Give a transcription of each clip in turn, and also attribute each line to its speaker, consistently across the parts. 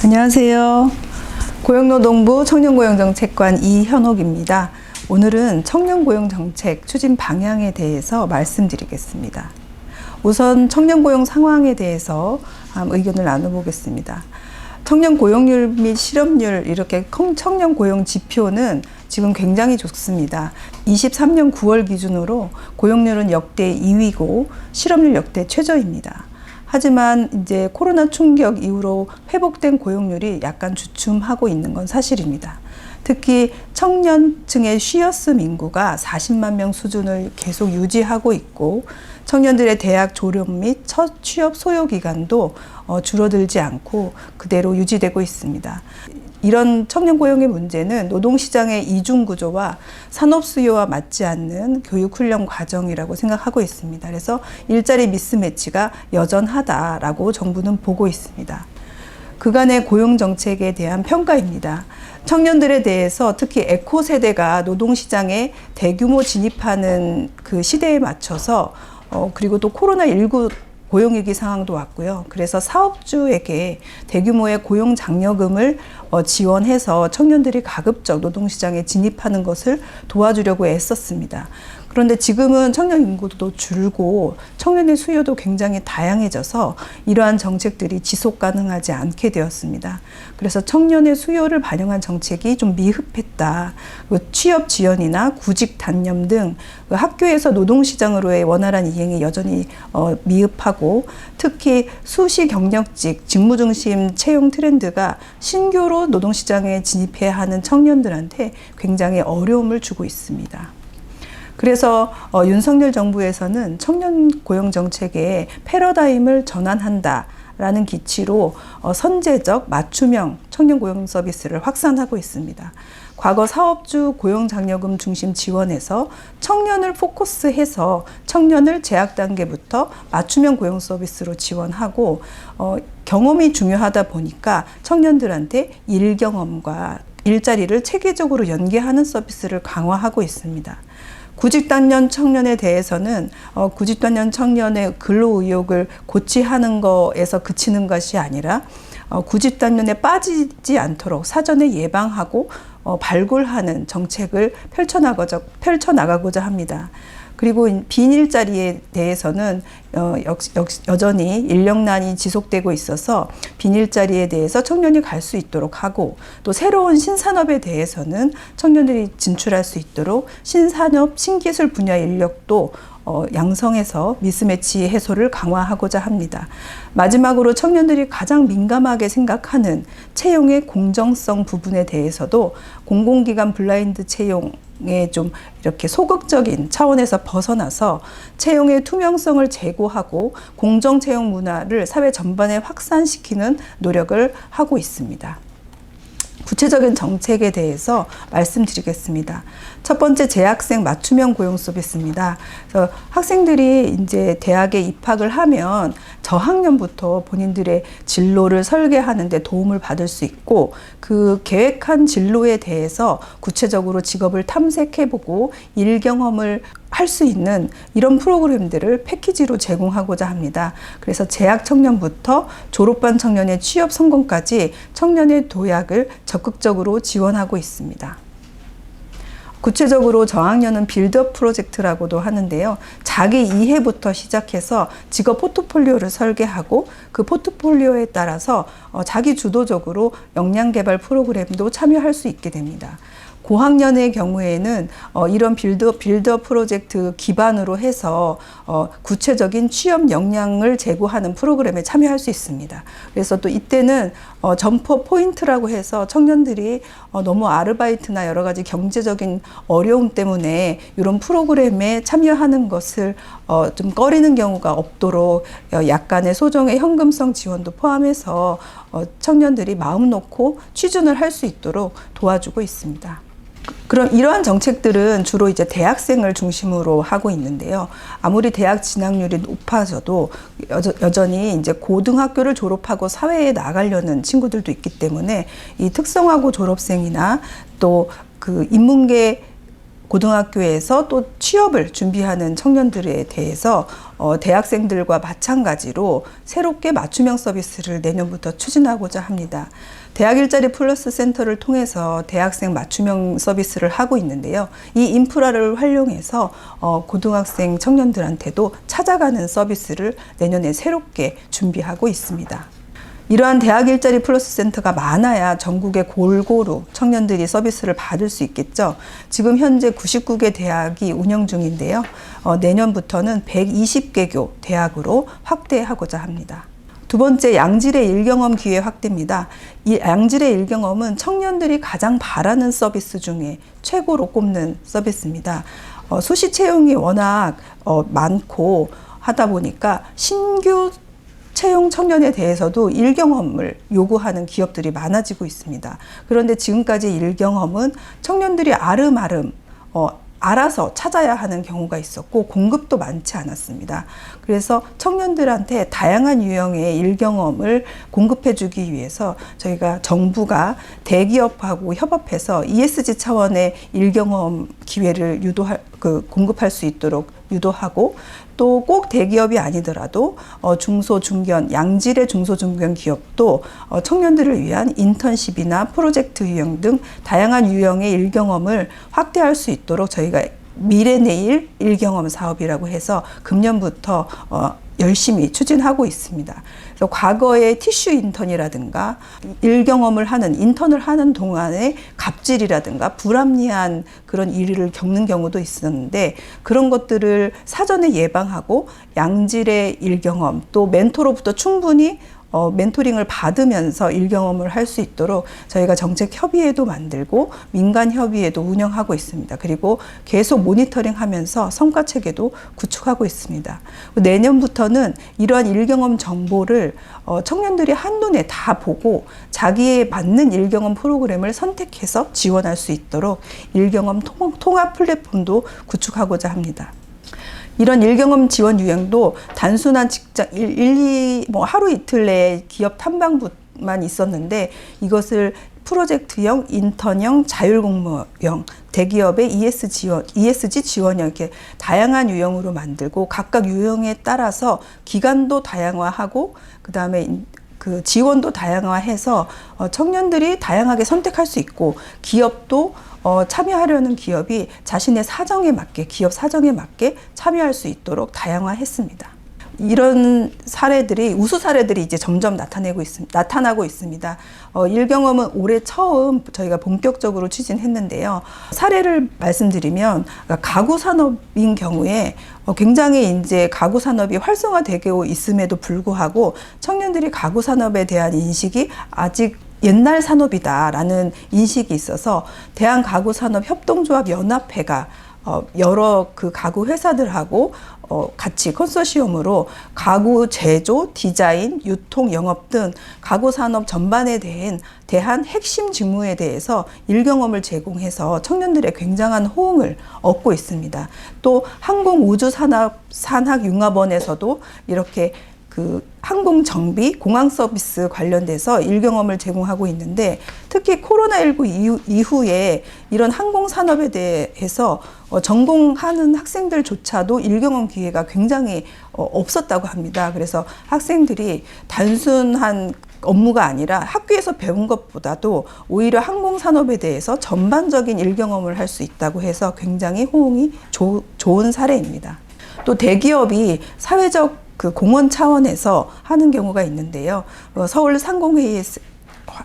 Speaker 1: 안녕하세요. 고용노동부 청년고용정책관 이현옥입니다. 오늘은 청년고용정책 추진 방향에 대해서 말씀드리겠습니다. 우선 청년고용 상황에 대해서 의견을 나눠보겠습니다. 청년고용률 및 실업률, 이렇게 청년고용 지표는 지금 굉장히 좋습니다. 23년 9월 기준으로 고용률은 역대 2위고 실업률 역대 최저입니다. 하지만 이제 코로나 충격 이후로 회복된 고용률이 약간 주춤하고 있는 건 사실입니다. 특히 청년층의 쉬어스 인구가 40만 명 수준을 계속 유지하고 있고, 청년들의 대학 졸업 및 첫 취업 소요 기간도 줄어들지 않고 그대로 유지되고 있습니다. 이런 청년 고용의 문제는 노동시장의 이중 구조와 산업 수요와 맞지 않는 교육 훈련 과정이라고 생각하고 있습니다. 그래서 일자리 미스매치가 여전하다라고 정부는 보고 있습니다. 그간의 고용 정책에 대한 평가입니다. 청년들에 대해서 특히 에코 세대가 노동시장에 대규모 진입하는 그 시대에 맞춰서 그리고 또 코로나19 고용위기 상황도 왔고요. 그래서 사업주에게 대규모의 고용 장려금을 지원해서 청년들이 가급적 노동시장에 진입하는 것을 도와주려고 애썼습니다. 그런데 지금은 청년 인구도 줄고 청년의 수요도 굉장히 다양해져서 이러한 정책들이 지속 가능하지 않게 되었습니다. 그래서 청년의 수요를 반영한 정책이 좀 미흡했다. 취업 지원이나 구직 단념 등 학교에서 노동시장으로의 원활한 이행이 여전히 미흡하고, 특히 수시 경력직, 직무 중심 채용 트렌드가 신규로 노동시장에 진입해야 하는 청년들한테 굉장히 어려움을 주고 있습니다. 그래서 윤석열 정부에서는 청년 고용 정책의 패러다임을 전환한다라는 기치로 선제적 맞춤형 청년 고용 서비스를 확산하고 있습니다. 과거 사업주 고용 장려금 중심 지원에서 청년을 포커스해서 청년을 재학 단계부터 맞춤형 고용 서비스로 지원하고, 경험이 중요하다 보니까 청년들한테 일 경험과 일자리를 체계적으로 연계하는 서비스를 강화하고 있습니다. 구직단년 청년에 대해서는 구직단년 청년의 근로 의욕을 고취하는 것에서 그치는 것이 아니라 구직단년에 빠지지 않도록 사전에 예방하고 발굴하는 정책을 펼쳐나가고자 합니다. 그리고 빈 일자리에 대해서는 여전히 인력난이 지속되고 있어서 빈 일자리에 대해서 청년이 갈 수 있도록 하고, 또 새로운 신산업에 대해서는 청년들이 진출할 수 있도록 신산업, 신기술 분야 인력도 양성해서 미스매치 해소를 강화하고자 합니다. 마지막으로 청년들이 가장 민감하게 생각하는 채용의 공정성 부분에 대해서도 공공기관 블라인드 채용에 좀 이렇게 소극적인 차원에서 벗어나서 채용의 투명성을 제고하고 공정 채용 문화를 사회 전반에 확산시키는 노력을 하고 있습니다. 구체적인 정책에 대해서 말씀드리겠습니다. 첫 번째, 재학생 맞춤형 고용 서비스입니다. 그래서 학생들이 이제 대학에 입학을 하면 저학년부터 본인들의 진로를 설계하는 데 도움을 받을 수 있고, 그 계획한 진로에 대해서 구체적으로 직업을 탐색해보고 일 경험을 할 수 있는 이런 프로그램들을 패키지로 제공하고자 합니다. 그래서 재학 청년부터 졸업반 청년의 취업 성공까지 청년의 도약을 적극적으로 지원하고 있습니다. 구체적으로 저학년은 빌드업 프로젝트라고도 하는데요. 자기 이해부터 시작해서 직업 포트폴리오를 설계하고 그 포트폴리오에 따라서 자기 주도적으로 역량 개발 프로그램도 참여할 수 있게 됩니다. 고학년의 경우에는 이런 빌드업 프로젝트 기반으로 해서 구체적인 취업 역량을 제고하는 프로그램에 참여할 수 있습니다. 그래서 또 이때는 점퍼 포인트라고 해서 청년들이 너무 아르바이트나 여러 가지 경제적인 어려움 때문에 이런 프로그램에 참여하는 것을 좀 꺼리는 경우가 없도록 약간의 소정의 현금성 지원도 포함해서 청년들이 마음 놓고 취준을 할 수 있도록 도와주고 있습니다. 그럼 이러한 정책들은 주로 이제 대학생을 중심으로 하고 있는데요. 아무리 대학 진학률이 높아져도 여전히 이제 고등학교를 졸업하고 사회에 나가려는 친구들도 있기 때문에 이 특성화고 졸업생이나 또 그 인문계 고등학교에서 또 취업을 준비하는 청년들에 대해서 대학생들과 마찬가지로 새롭게 맞춤형 서비스를 내년부터 추진하고자 합니다. 대학 일자리 플러스 센터를 통해서 대학생 맞춤형 서비스를 하고 있는데요. 이 인프라를 활용해서 고등학생 청년들한테도 찾아가는 서비스를 내년에 새롭게 준비하고 있습니다. 이러한 대학 일자리 플러스 센터가 많아야 전국에 골고루 청년들이 서비스를 받을 수 있겠죠. 지금 현재 99개 대학이 운영 중인데요. 내년부터는 120개교 대학으로 확대하고자 합니다. 두 번째, 양질의 일경험 기회 확대입니다. 이 양질의 일경험은 청년들이 가장 바라는 서비스 중에 최고로 꼽는 서비스입니다. 수시 채용이 워낙 많고 하다 보니까 신규 채용 청년에 대해서도 일경험을 요구하는 기업들이 많아지고 있습니다. 그런데 지금까지 일경험은 청년들이 아름아름 알아서 찾아야 하는 경우가 있었고 공급도 많지 않았습니다. 그래서 청년들한테 다양한 유형의 일경험을 공급해 주기 위해서 저희가 정부가 대기업하고 협업해서 ESG 차원의 일경험 기회를 공급할 수 있도록 유도하고 또 꼭 대기업이 아니더라도 중소, 중견, 양질의 중소, 중견 기업도 청년들을 위한 인턴십이나 프로젝트 유형 등 다양한 유형의 일경험을 확대할 수 있도록 저희가 미래내일 일경험 사업이라고 해서 금년부터 열심히 추진하고 있습니다. 그래서 과거에 티슈 인턴이라든가 일경험을 하는 인턴을 하는 동안에 갑질이라든가 불합리한 그런 일을 겪는 경우도 있었는데 그런 것들을 사전에 예방하고 양질의 일경험 또 멘토로부터 충분히 멘토링을 받으면서 일경험을 할 수 있도록 저희가 정책 협의회도 만들고 민간 협의회도 운영하고 있습니다. 그리고 계속 모니터링 하면서 성과 체계도 구축하고 있습니다. 내년부터는 이러한 일경험 정보를 청년들이 한눈에 다 보고 자기에 맞는 일경험 프로그램을 선택해서 지원할 수 있도록 일경험 통합 플랫폼도 구축하고자 합니다. 이런 일경험 지원 유형도 단순한 직장, 하루 이틀 내에 기업 탐방만 있었는데 이것을 프로젝트형, 인턴형, 자율공모형, 대기업의 ESG 지원형 이렇게 다양한 유형으로 만들고 각각 유형에 따라서 기간도 다양화하고 그다음에 그 지원도 다양화해서 청년들이 다양하게 선택할 수 있고 기업도 참여하려는 기업이 자신의 사정에 맞게 기업 사정에 맞게 참여할 수 있도록 다양화했습니다. 이런 사례들이 우수 사례들이 이제 점점 나타나고 있습니다. 일경험은 올해 처음 저희가 본격적으로 추진했는데요. 사례를 말씀드리면 가구 산업인 경우에 굉장히 이제 가구 산업이 활성화되고 있음에도 불구하고 청년들이 가구 산업에 대한 인식이 아직 옛날 산업이다라는 인식이 있어서 대한가구산업협동조합연합회가 여러 그 가구 회사들하고 같이 컨소시엄으로 가구 제조, 디자인, 유통, 영업 등 가구 산업 전반에 대한 핵심 직무에 대해서 일경험을 제공해서 청년들의 굉장한 호응을 얻고 있습니다. 또 항공우주산학융합원에서도 이렇게 그 항공 정비, 공항 서비스 관련돼서 일경험을 제공하고 있는데 특히 코로나19 이후에 이런 항공 산업에 대해서 전공하는 학생들조차도 일경험 기회가 굉장히 없었다고 합니다. 그래서 학생들이 단순한 업무가 아니라 학교에서 배운 것보다도 오히려 항공 산업에 대해서 전반적인 일경험을 할 수 있다고 해서 굉장히 호응이 좋은 사례입니다. 또 대기업이 사회적 그 공헌 차원에서 하는 경우가 있는데요. 서울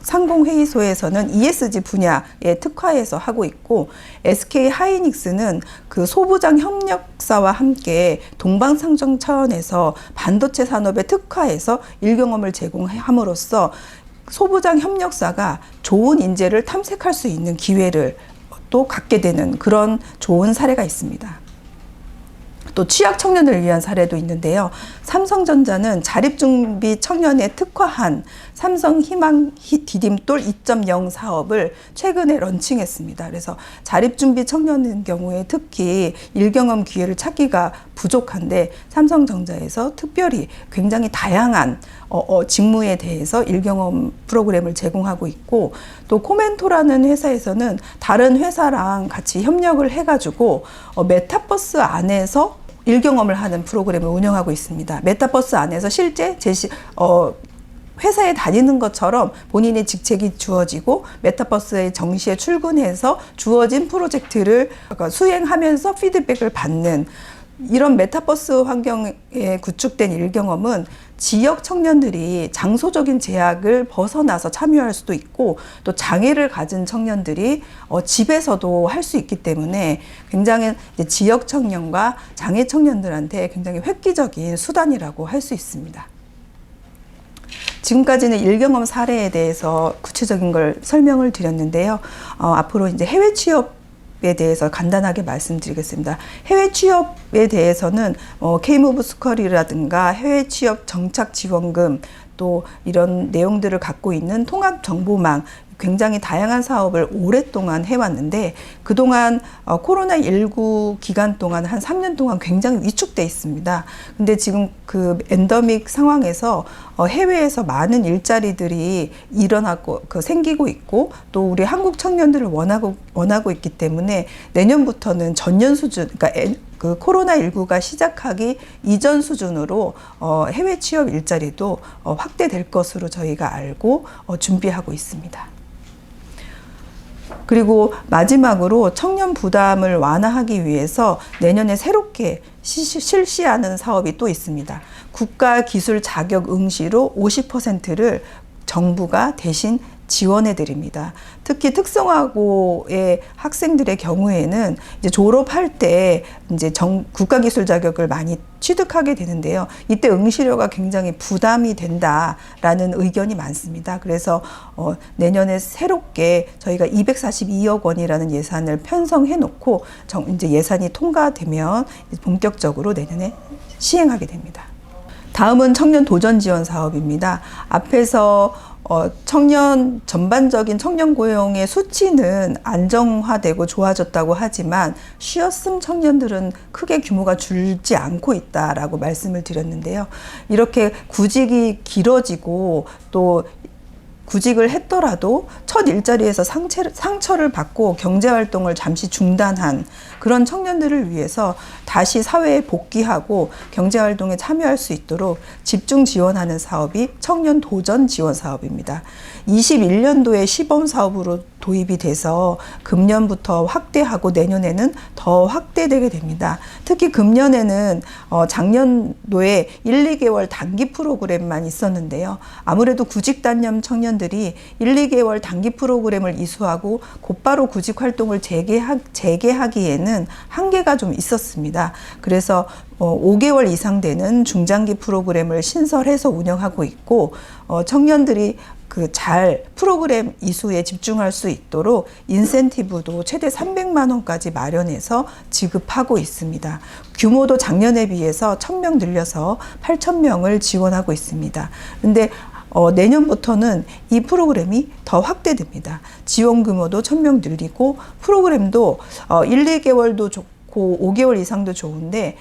Speaker 1: 상공회의소에서는 ESG 분야에 특화해서 하고 있고 SK 하이닉스는 그 소부장 협력사와 함께 동방상정 차원에서 반도체 산업에 특화해서 일경험을 제공함으로써 소부장 협력사가 좋은 인재를 탐색할 수 있는 기회를 또 갖게 되는 그런 좋은 사례가 있습니다. 또 취약 청년을 위한 사례도 있는데요. 삼성전자는 자립준비 청년에 특화한 삼성희망 디딤돌 2.0 사업을 최근에 런칭했습니다. 그래서 자립준비 청년인 경우에 특히 일경험 기회를 찾기가 부족한데 삼성전자에서 특별히 굉장히 다양한 직무에 대해서 일경험 프로그램을 제공하고 있고, 또 코멘토라는 회사에서는 다른 회사랑 같이 협력을 해가지고 메타버스 안에서 일경험을 하는 프로그램을 운영하고 있습니다. 메타버스 안에서 실제 회사에 다니는 것처럼 본인의 직책이 주어지고 메타버스의 정시에 출근해서 주어진 프로젝트를 수행하면서 피드백을 받는 이런 메타버스 환경에 구축된 일경험은 지역 청년들이 장소적인 제약을 벗어나서 참여할 수도 있고, 또 장애를 가진 청년들이 집에서도 할 수 있기 때문에 굉장히 지역 청년과 장애 청년들한테 굉장히 획기적인 수단이라고 할 수 있습니다. 지금까지는 일경험 사례에 대해서 구체적인 걸 설명을 드렸는데요. 앞으로 이제 해외 취업에 대해서 간단하게 말씀드리겠습니다. 해외 취업에 대해서는 K무브 스커리라든가 해외 취업 정착 지원금, 또 이런 내용들을 갖고 있는 통합정보망, 굉장히 다양한 사업을 오랫동안 해왔는데, 그동안 코로나19 기간 동안 한 3년 동안 굉장히 위축돼 있습니다. 근데 지금 그 엔더믹 상황에서 해외에서 많은 일자리들이 일어나고 생기고 있고, 또 우리 한국 청년들을 원하고 있기 때문에 내년부터는 전년 수준, 그러니까 그 코로나19가 시작하기 이전 수준으로 해외 취업 일자리도 확대될 것으로 저희가 알고 준비하고 있습니다. 그리고 마지막으로 청년 부담을 완화하기 위해서 내년에 새롭게 실시하는 사업이 또 있습니다. 국가 기술 자격 응시로 50%를 정부가 대신 지원해 드립니다. 특히 특성화고의 학생들의 경우에는 이제 졸업할 때 이제 국가 기술 자격을 많이 취득하게 되는데요. 이때 응시료가 굉장히 부담이 된다라는 의견이 많습니다. 그래서 내년에 새롭게 저희가 242억 원이라는 예산을 편성해 놓고 이제 예산이 통과되면 본격적으로 내년에 시행하게 됩니다. 다음은 청년 도전 지원 사업입니다. 앞에서 청년 전반적인 청년 고용의 수치는 안정화되고 좋아졌다고 하지만 쉬었음 청년들은 크게 규모가 줄지 않고 있다라고 말씀을 드렸는데요. 이렇게 구직이 길어지고 또 구직을 했더라도 첫 일자리에서 상처를 받고 경제활동을 잠시 중단한 그런 청년들을 위해서 다시 사회에 복귀하고 경제활동에 참여할 수 있도록 집중 지원하는 사업이 청년 도전 지원 사업입니다. 21년도에 시범사업으로 도입이 돼서 금년부터 확대하고 내년에는 더 확대되게 됩니다. 특히 금년에는 작년도에 1, 2개월 단기 프로그램만 있었는데요. 아무래도 구직단념 청년들이 1, 2개월 단기 프로그램을 이수하고 곧바로 구직 활동을 재개하기에는 한계가 좀 있었습니다. 그래서 5개월 이상 되는 중장기 프로그램을 신설해서 운영하고 있고, 청년들이 잘 프로그램 이수에 집중할 수 있도록 인센티브도 최대 300만 원까지 마련해서 지급하고 있습니다. 규모도 작년에 비해서 1000명 늘려서 8000명을 지원하고 있습니다. 근데 내년부터는 이 프로그램이 더 확대됩니다. 지원 규모도 1000명 늘리고, 프로그램도 1, 2개월도 좋고 5개월 이상도 좋은데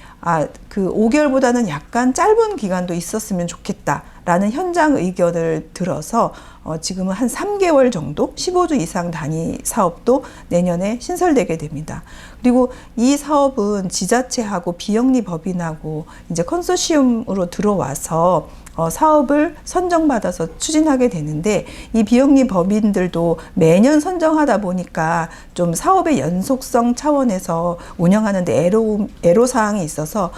Speaker 1: 그 5개월보다는 약간 짧은 기간도 있었으면 좋겠다라는 현장 의견을 들어서 지금은 한 3개월 정도 15주 이상 단위 사업도 내년에 신설되게 됩니다. 그리고 이 사업은 지자체하고 비영리 법인하고 이제 컨소시엄으로 들어와서 사업을 선정받아서 추진하게 되는데, 이 비영리 법인들도 매년 선정하다 보니까 좀 사업의 연속성 차원에서 운영하는 데 애로사항이 있어서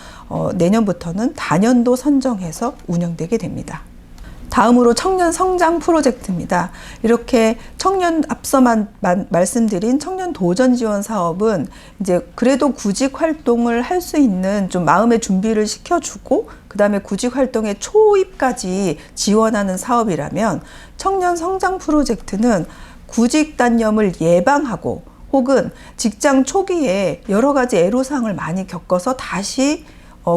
Speaker 1: 내년부터는 단연도 선정해서 운영되게 됩니다. 다음으로 청년 성장 프로젝트입니다. 이렇게 앞서만 말씀드린 청년 도전 지원 사업은 이제 그래도 구직 활동을 할 수 있는 좀 마음의 준비를 시켜주고, 그 다음에 구직 활동의 초입까지 지원하는 사업이라면, 청년 성장 프로젝트는 구직 단념을 예방하고 혹은 직장 초기에 여러 가지 애로사항을 많이 겪어서 다시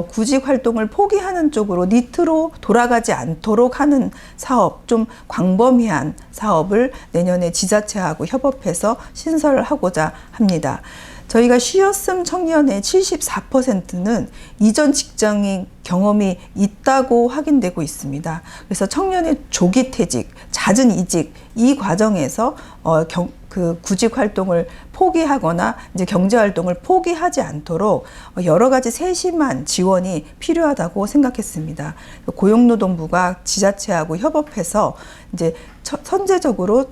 Speaker 1: 구직 활동을 포기하는 쪽으로 니트로 돌아가지 않도록 하는 사업, 좀 광범위한 사업을 내년에 지자체하고 협업해서 신설하고자 합니다. 저희가 쉬었음 청년의 74%는 이전 직장인 경험이 있다고 확인되고 있습니다. 그래서 청년의 조기 퇴직, 잦은 이직 이 과정에서 구직 활동을 포기하거나 이제 경제 활동을 포기하지 않도록 여러 가지 세심한 지원이 필요하다고 생각했습니다. 고용노동부가 지자체하고 협업해서 이제 선제적으로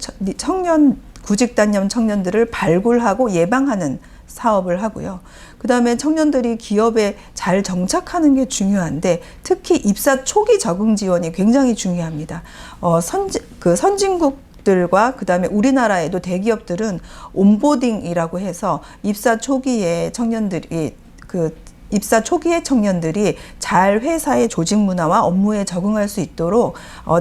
Speaker 1: 구직 단념 청년들을 발굴하고 예방하는 사업을 하고요. 그 다음에 청년들이 기업에 잘 정착하는 게 중요한데 특히 입사 초기 적응 지원이 굉장히 중요합니다. 선진국들과 그 다음에 우리나라에도 대기업들은 온보딩이라고 해서 입사 초기에 청년들이 잘 회사의 조직 문화와 업무에 적응할 수 있도록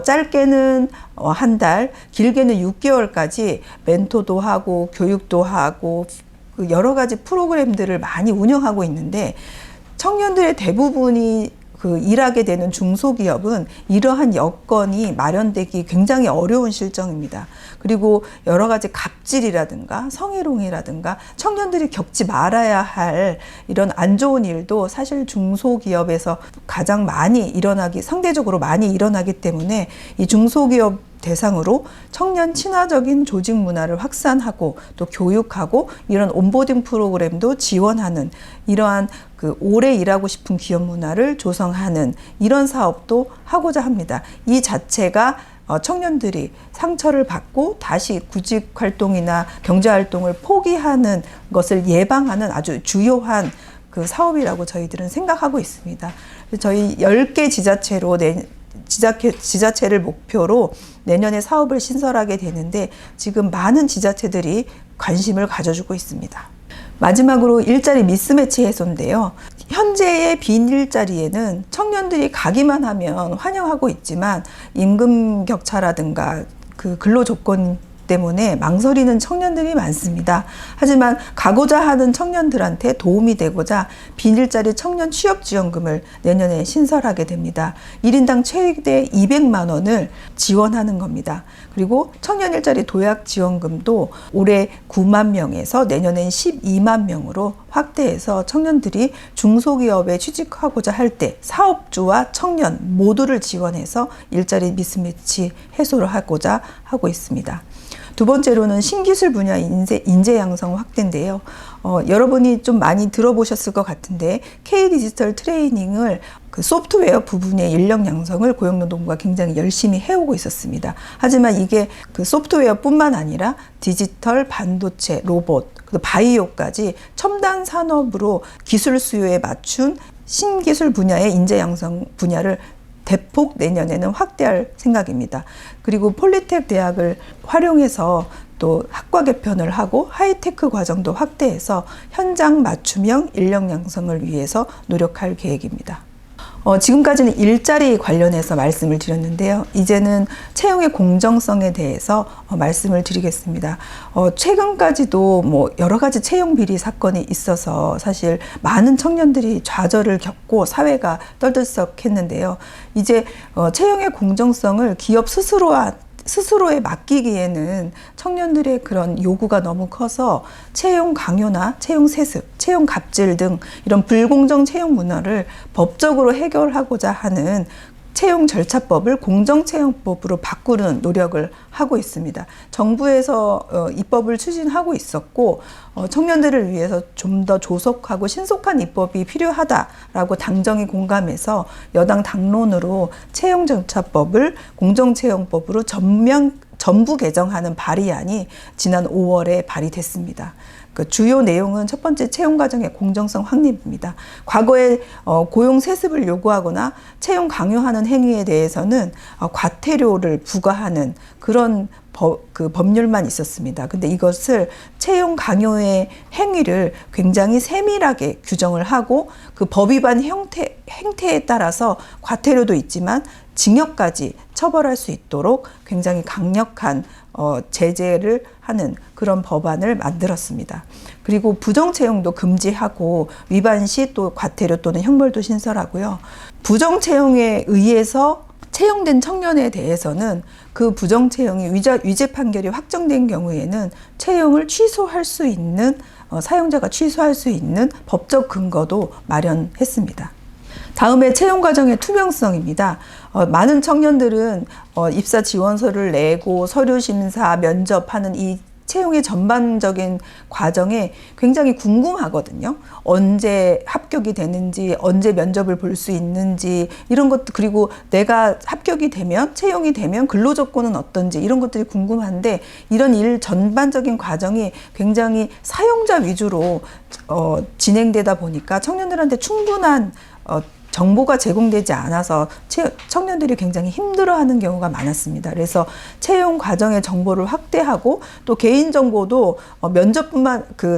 Speaker 1: 짧게는 한 달, 길게는 6개월까지 멘토도 하고 교육도 하고 여러 가지 프로그램들을 많이 운영하고 있는데 청년들의 대부분이 일하게 되는 중소기업은 이러한 여건이 마련되기 굉장히 어려운 실정입니다. 그리고 여러 가지 갑질이라든가 성희롱이라든가 청년들이 겪지 말아야 할 이런 안 좋은 일도 사실 중소기업에서 가장 상대적으로 많이 일어나기 때문에 이 중소기업 대상으로 청년 친화적인 조직 문화를 확산하고 또 교육하고 이런 온보딩 프로그램도 지원하는 이러한 오래 일하고 싶은 기업 문화를 조성하는 이런 사업도 하고자 합니다. 이 자체가 청년들이 상처를 받고 다시 구직 활동이나 경제 활동을 포기하는 것을 예방하는 아주 주요한 사업이라고 저희들은 생각하고 있습니다. 저희 10개 지자체를 목표로 내년에 사업을 신설하게 되는데 지금 많은 지자체들이 관심을 가져주고 있습니다. 마지막으로 일자리 미스매치 해소인데요. 현재의 빈 일자리에는 청년들이 가기만 하면 환영하고 있지만 임금 격차라든가 근로 조건 때문에 망설이는 청년들이 많습니다. 하지만 가고자 하는 청년들한테 도움이 되고자 빈일자리 청년 취업지원금을 내년에 신설하게 됩니다. 1인당 최대 200만 원을 지원하는 겁니다. 그리고 청년 일자리 도약 지원금도 올해 9만 명에서 내년엔 12만 명으로 확대해서 청년들이 중소기업에 취직하고자 할 때 사업주와 청년 모두를 지원해서 일자리 미스매치 해소를 하고자 하고 있습니다. 두 번째로는 신기술 분야 인재 양성 확대인데요. 여러분이 좀 많이 들어보셨을 것 같은데 K디지털 트레이닝을 소프트웨어 부분의 인력 양성을 고용노동부가 굉장히 열심히 해오고 있었습니다. 하지만 이게 소프트웨어뿐만 아니라 디지털, 반도체, 로봇, 바이오까지 첨단 산업으로 기술 수요에 맞춘 신기술 분야의 인재 양성 분야를 대폭 내년에는 확대할 생각입니다. 그리고 폴리텍 대학을 활용해서 또 학과 개편을 하고 하이테크 과정도 확대해서 현장 맞춤형 인력 양성을 위해서 노력할 계획입니다. 지금까지는 일자리 관련해서 말씀을 드렸는데요. 이제는 채용의 공정성에 대해서 말씀을 드리겠습니다. 최근까지도 여러 가지 채용 비리 사건이 있어서 사실 많은 청년들이 좌절을 겪고 사회가 떨들썩했는데요. 이제 채용의 공정성을 기업 스스로에 맡기기에는 청년들의 그런 요구가 너무 커서 채용 강요나 채용 세습, 채용 갑질 등 이런 불공정 채용 문화를 법적으로 해결하고자 하는 채용 절차법을 공정채용법으로 바꾸는 노력을 하고 있습니다. 정부에서 입법을 추진하고 있었고 청년들을 위해서 좀 더 조속하고 신속한 입법이 필요하다라고 당정이 공감해서 여당 당론으로 채용절차법을 공정채용법으로 전부 개정하는 발의안이 지난 5월에 발의됐습니다. 주요 내용은 첫 번째 채용 과정의 공정성 확립입니다. 과거에 고용 세습을 요구하거나 채용 강요하는 행위에 대해서는 과태료를 부과하는 그런 법률만 있었습니다. 근데 이것을 채용 강요의 행위를 굉장히 세밀하게 규정을 하고 그 법 위반 행태에 따라서 과태료도 있지만 징역까지 처벌할 수 있도록 굉장히 강력한 제재를 하는 그런 법안을 만들었습니다. 그리고 부정채용도 금지하고 위반 시 또 과태료 또는 형벌도 신설하고요. 부정채용에 의해서 채용된 청년에 대해서는 그 부정채용이 위죄 판결이 확정된 경우에는 채용을 취소할 수 있는 사용자가 취소할 수 있는 법적 근거도 마련했습니다. 다음에 채용 과정의 투명성입니다. 많은 청년들은 입사 지원서를 내고 서류 심사, 면접하는 이 채용의 전반적인 과정에 굉장히 궁금하거든요. 언제 합격이 되는지, 언제 면접을 볼 수 있는지 이런 것도, 그리고 내가 합격이 되면, 채용이 되면 근로조건은 어떤지 이런 것들이 궁금한데, 이런 일 전반적인 과정이 굉장히 사용자 위주로 진행되다 보니까 청년들한테 충분한 정보가 제공되지 않아서 청년들이 굉장히 힘들어하는 경우가 많았습니다. 그래서 채용 과정의 정보를 확대하고, 또 개인정보도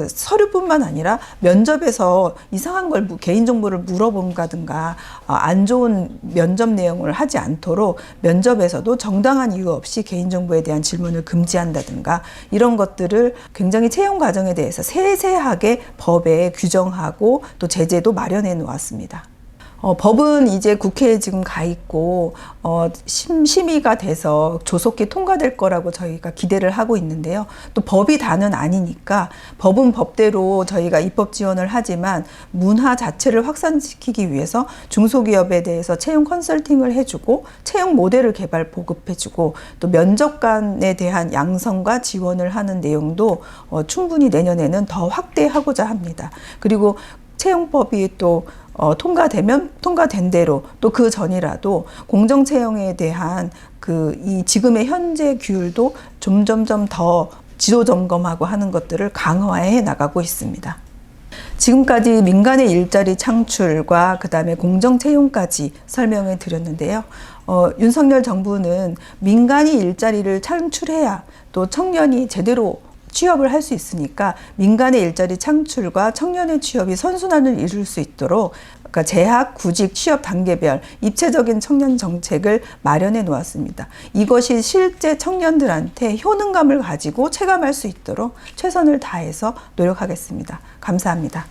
Speaker 1: 서류뿐만 아니라 면접에서 이상한 걸 개인정보를 물어본다든가 안 좋은 면접 내용을 하지 않도록 면접에서도 정당한 이유 없이 개인정보에 대한 질문을 금지한다든가 이런 것들을 굉장히 채용 과정에 대해서 세세하게 법에 규정하고 또 제재도 마련해 놓았습니다. 법은 이제 국회에 지금 가 있고 심의가 돼서 조속히 통과될 거라고 저희가 기대를 하고 있는데요. 또 법이 다는 아니니까 법은 법대로 저희가 입법 지원을 하지만 문화 자체를 확산시키기 위해서 중소기업에 대해서 채용 컨설팅을 해주고 채용 모델을 개발 보급해주고 또 면접관에 대한 양성과 지원을 하는 내용도 충분히 내년에는 더 확대하고자 합니다. 그리고 채용법이 또 통과된 대로 또 그 전이라도 공정 채용에 대한 이 지금의 현재 규율도 점점점 더 지도 점검하고 하는 것들을 강화해 나가고 있습니다. 지금까지 민간의 일자리 창출과 그다음에 공정 채용까지 설명해 드렸는데요. 윤석열 정부는 민간이 일자리를 창출해야 또 청년이 제대로 취업을 할 수 있으니까 민간의 일자리 창출과 청년의 취업이 선순환을 이룰 수 있도록, 그러니까 재학, 구직, 취업 단계별 입체적인 청년 정책을 마련해 놓았습니다. 이것이 실제 청년들한테 효능감을 가지고 체감할 수 있도록 최선을 다해서 노력하겠습니다. 감사합니다.